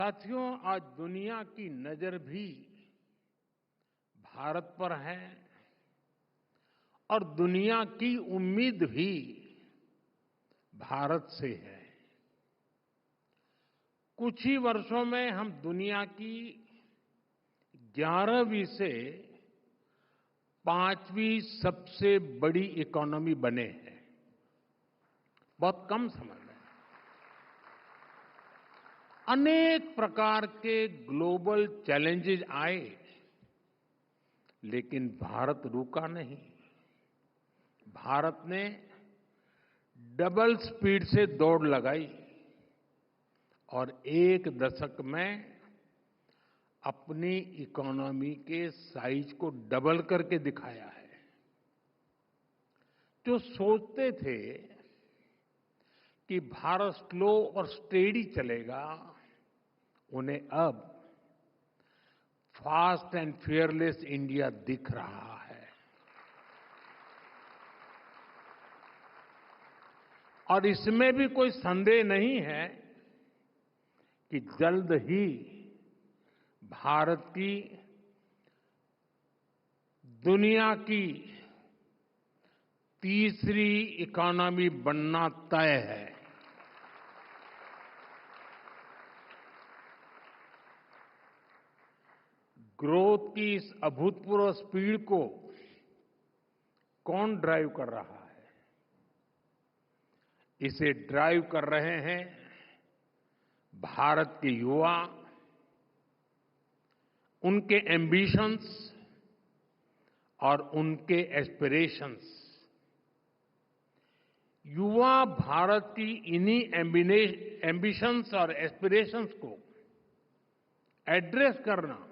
साथियों, आज दुनिया की नजर भी भारत पर है और दुनिया की उम्मीद भी भारत से है। कुछ ही वर्षों में हम दुनिया की 11वीं से 5वीं सबसे बड़ी इकोनॉमी बने हैं। बहुत कम समय में अनेक प्रकार के ग्लोबल चैलेंजेस आए, लेकिन भारत रुका नहीं। भारत ने डबल स्पीड से दौड़ लगाई और एक दशक में अपनी इकोनॉमी के साइज को डबल करके दिखाया है। जो सोचते थे कि भारत स्लो और स्टेडी चलेगा, उन्हें अब फास्ट एंड फियरलेस इंडिया दिख रहा है। और इसमें भी कोई संदेह नहीं है कि जल्द ही भारत की दुनिया की तीसरी इकोनॉमी बनना तय है। ग्रोथ की इस अभूतपूर्व स्पीड को कौन ड्राइव कर रहा है? इसे ड्राइव कर रहे हैं भारत के युवा, उनके एम्बिशंस और उनके एस्पिरेशंस। युवा भारत की इन्हीं एम्बिशंस और एस्पिरेशंस को एड्रेस करना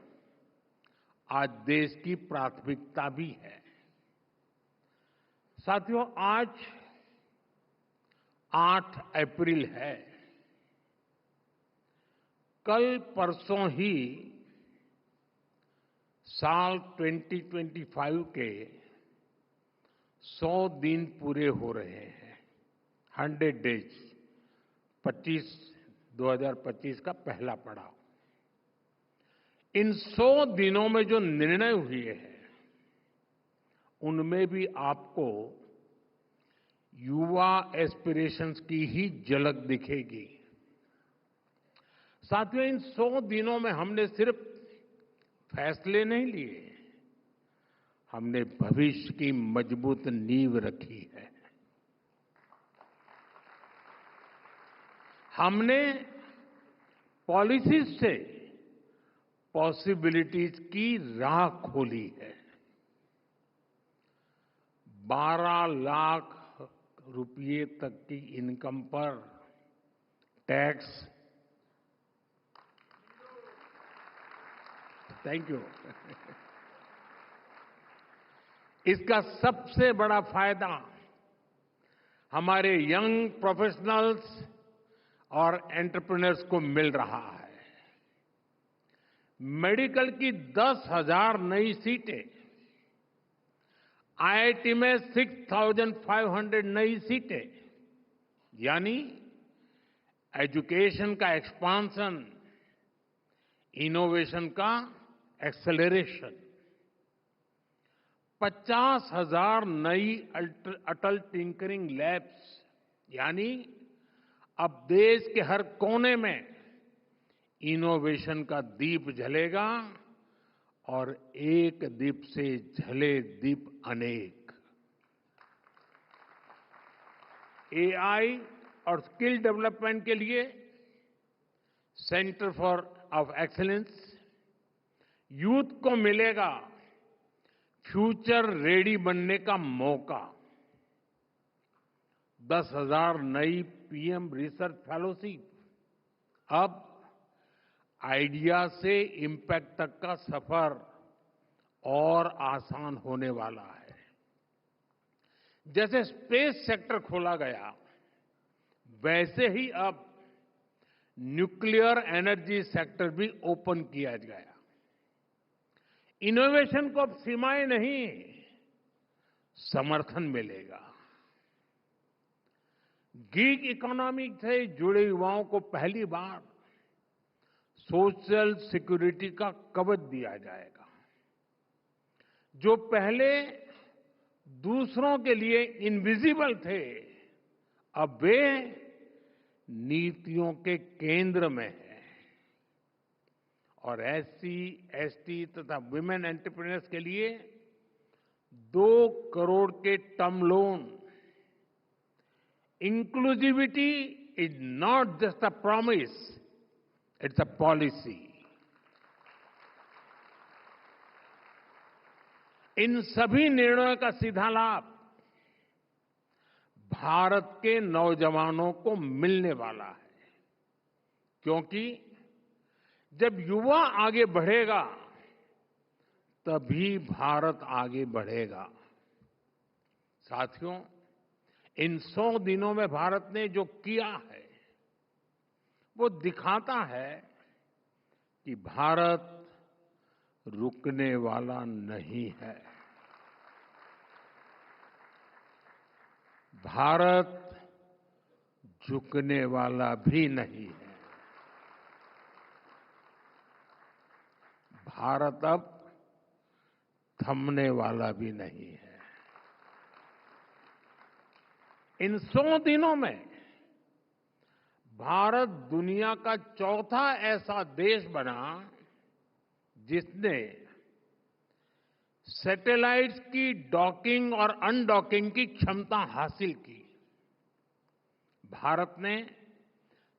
आज देश की प्राथमिकता भी है। साथियों, आज 8 अप्रैल है। कल परसों ही साल 2025 के 100 दिन पूरे हो रहे हैं। 100 डेज 2025 का पहला पड़ाव। इन 100 दिनों में जो निर्णय हुए हैं, उनमें भी आपको युवा एस्पिरेशंस की ही झलक दिखेगी। साथियों, इन 100 दिनों में हमने सिर्फ फैसले नहीं लिए, हमने भविष्य की मजबूत नींव रखी है। हमने पॉलिसीज से पॉसिबिलिटीज की राह खोली है। 12 लाख रुपये तक की इनकम पर टैक्स, थैंक यू। इसका सबसे बड़ा फायदा हमारे यंग प्रोफेशनल्स और एंटरप्रेन्योर्स को मिल रहा है। मेडिकल की 10,000 नई सीटें, आईआईटी में 6,500 नई सीटें, यानी एजुकेशन का एक्सपांशन, इनोवेशन का एक्सेलरेशन। 50,000 नई अटल टिंकरिंग लैब्स, यानी अब देश के हर कोने में इनोवेशन का दीप जलेगा और एक दीप से जले दीप अनेक। एआई और स्किल डेवलपमेंट के लिए सेंटर ऑफ एक्सीलेंस, यूथ को मिलेगा फ्यूचर रेडी बनने का मौका। 10,000 नई पीएम रिसर्च फेलोशिप। अब आइडिया से इम्पैक्ट तक का सफर और आसान होने वाला है। जैसे स्पेस सेक्टर खोला गया, वैसे ही अब न्यूक्लियर एनर्जी सेक्टर भी ओपन किया गया। इनोवेशन को अब सीमाएं नहीं, समर्थन मिलेगा। गीग इकोनॉमी से जुड़े युवाओं को पहली बार सोशल सिक्योरिटी का कवच दिया जाएगा। जो पहले दूसरों के लिए इनविजिबल थे, अब वे नीतियों के केंद्र में हैं। और एससी, एसटी तथा वुमेन एंटरप्रेन्योर्स के लिए 2 करोड़ के term loan. Inclusivity is not just a promise, it's a policy. इन सभी निर्णयों का सीधा लाभ भारत के नौजवानों को मिलने वाला है, क्योंकि जब युवा आगे बढ़ेगा तभी भारत आगे बढ़ेगा। साथियों, इन 100 दिनों में भारत ने जो किया है वो दिखाता है कि भारत रुकने वाला नहीं है। भारत झुकने वाला भी नहीं है। भारत अब थमने वाला भी नहीं है। इन 100 दिनों में भारत दुनिया का चौथा ऐसा देश बना जिसने सैटेलाइट्स की डॉकिंग और अनडॉकिंग की क्षमता हासिल की। भारत ने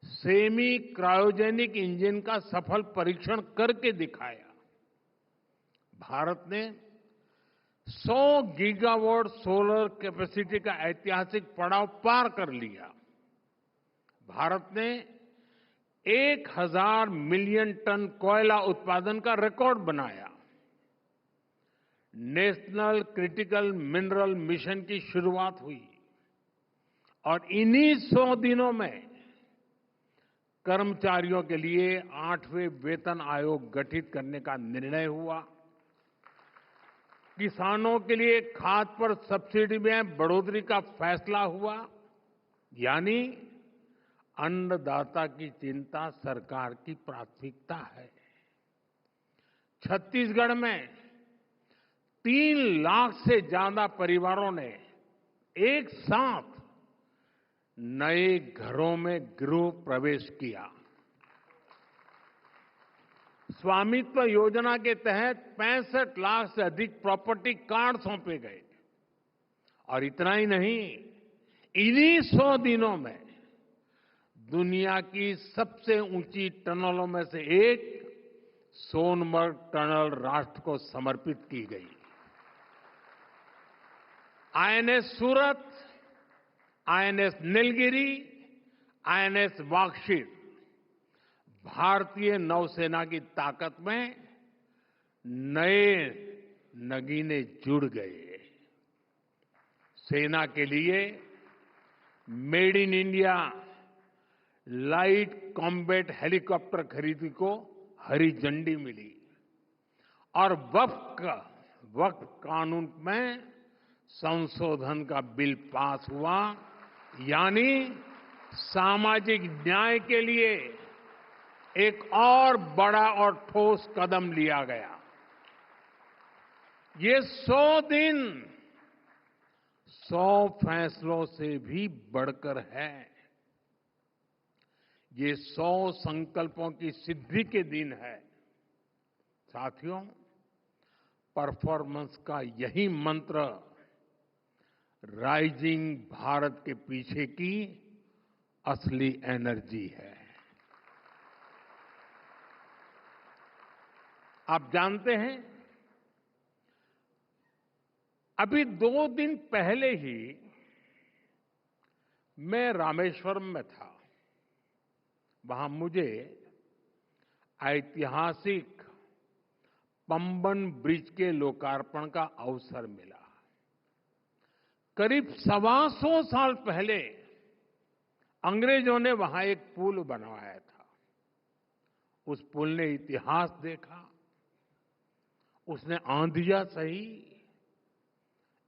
सेमी क्रायोजेनिक इंजन का सफल परीक्षण करके दिखाया। भारत ने 100 गीगावाट सोलर कैपेसिटी का ऐतिहासिक पड़ाव पार कर लिया। भारत ने 1000 मिलियन टन कोयला उत्पादन का रिकॉर्ड बनाया। नेशनल क्रिटिकल मिनरल मिशन की शुरुआत हुई और इन्हीं 100 दिनों में कर्मचारियों के लिए 8वें वेतन आयोग गठित करने का निर्णय हुआ। किसानों के लिए खाद पर सब्सिडी में बढ़ोतरी का फैसला हुआ। यानी अन्नदाता की चिंता सरकार की प्राथमिकता है। छत्तीसगढ़ में 3 लाख से ज्यादा परिवारों ने एक साथ नए घरों में गृह प्रवेश किया। स्वामित्व योजना के तहत 65 लाख से अधिक प्रॉपर्टी कार्ड सौंपे गए। और इतना ही नहीं, इन्हीं 100 दिनों में दुनिया की सबसे ऊंची टनलों में से एक सोनमर्ग टनल राष्ट्र को समर्पित की गई। आईएनएस सूरत, आईएनएस नीलगिरी, आईएनएस वाक्षित भारतीय नौसेना की ताकत में नए नगीने जुड़ गए। सेना के लिए made in India light combat helicopter खरीदी को हरी झंडी मिली और वक्फ कानून में संशोधन का बिल पास हुआ। यानी सामाजिक न्याय के लिए एक और बड़ा और ठोस कदम लिया गया। ये 100 दिन 100 फैसलों से भी बढ़कर है। ये 100 संकल्पों की सिद्धि के दिन है। साथियों, परफॉर्मेंस का यही मंत्र राइजिंग भारत के पीछे की असली एनर्जी है। आप जानते हैं, अभी 2 दिन पहले ही मैं रामेश्वरम में था। वहां मुझे ऐतिहासिक पंबन ब्रिज के लोकार्पण का अवसर मिला। करीब 125 साल पहले अंग्रेजों ने वहां एक पुल बनवाया था। उस पुल ने इतिहास देखा। उसने आंधियां सही।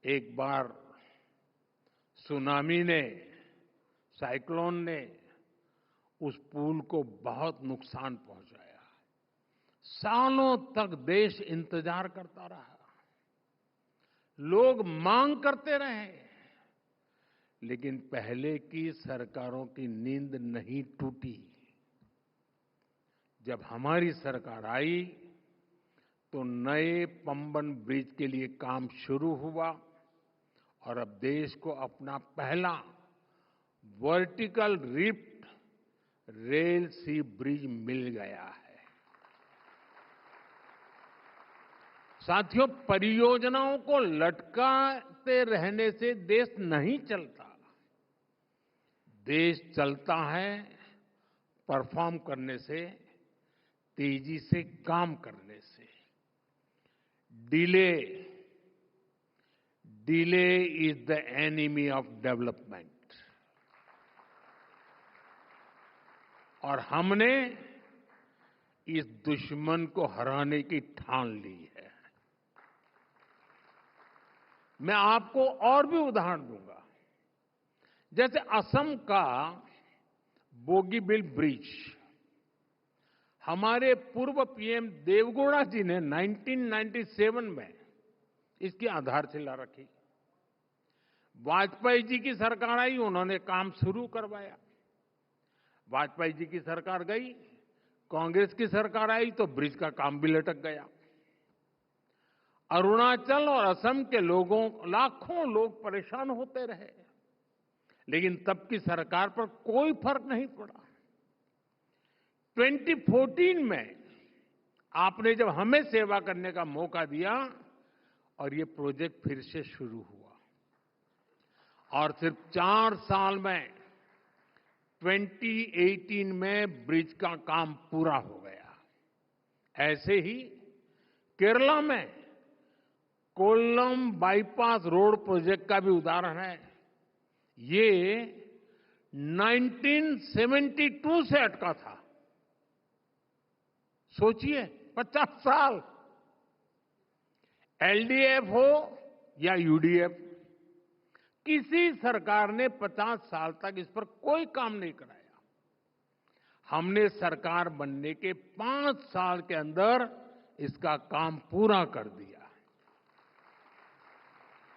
एक बार सुनामी ने, साइक्लोन ने उस पुल को बहुत नुकसान पहुंचाया। सालों तक देश इंतजार करता रहा, लोग मांग करते रहे, लेकिन पहले की सरकारों की नींद नहीं टूटी। जब हमारी सरकार आई तो नए पंबन ब्रिज के लिए काम शुरू हुआ और अब देश को अपना पहला वर्टिकल रिफ्ट रेल सी ब्रिज मिल गया है। साथियों, परियोजनाओं को लटकाते रहने से देश नहीं चलता। देश चलता है परफॉर्म करने से, तेजी से काम करने से। Delay is the enemy of development. और हमने इस दुश्मन को हराने की ठान ली है। मैं आपको और भी उदाहरण दूंगा। जैसे असम का बोगीबील ब्रिज, हमारे पूर्व पीएम देवगौड़ा जी ने 1997 में इसकी आधारशिला रखी। वाजपेयी जी की सरकार आई, उन्होंने काम शुरू करवाया। वाजपेयी जी की सरकार गई, कांग्रेस की सरकार आई तो ब्रिज का काम भी लटक गया। अरुणाचल और असम के लोगों, लाखों लोग परेशान होते रहे, लेकिन तब की सरकार पर कोई फर्क नहीं पड़ा। 2014 में आपने जब हमें सेवा करने का मौका दिया और ये प्रोजेक्ट फिर से शुरू हुआ और सिर्फ 4 साल में 2018 में ब्रिज का काम पूरा हो गया। ऐसे ही केरला में कोल्लम बाईपास रोड प्रोजेक्ट का भी उदाहरण है। ये 1972 से अटका था। सोचिए, 50 साल। एलडीएफ हो या यूडीएफ, किसी सरकार ने 50 साल तक इस पर कोई काम नहीं कराया। हमने सरकार बनने के 5 साल के अंदर इसका काम पूरा कर दिया।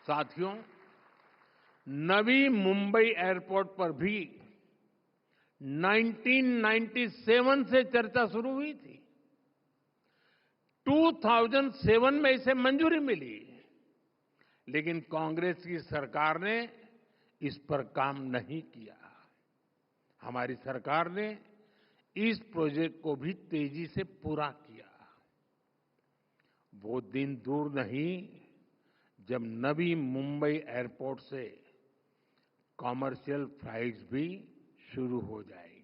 साथियों, नवी मुंबई एयरपोर्ट पर भी 1997 से चर्चा शुरू हुई थी। 2007 में इसे मंजूरी मिली, लेकिन कांग्रेस की सरकार ने इस पर काम नहीं किया। हमारी सरकार ने इस प्रोजेक्ट को भी तेजी से पूरा किया। वो दिन दूर नहीं जब नवी मुंबई एयरपोर्ट से कॉमर्शियल फ्लाइट्स भी शुरू हो जाएगी।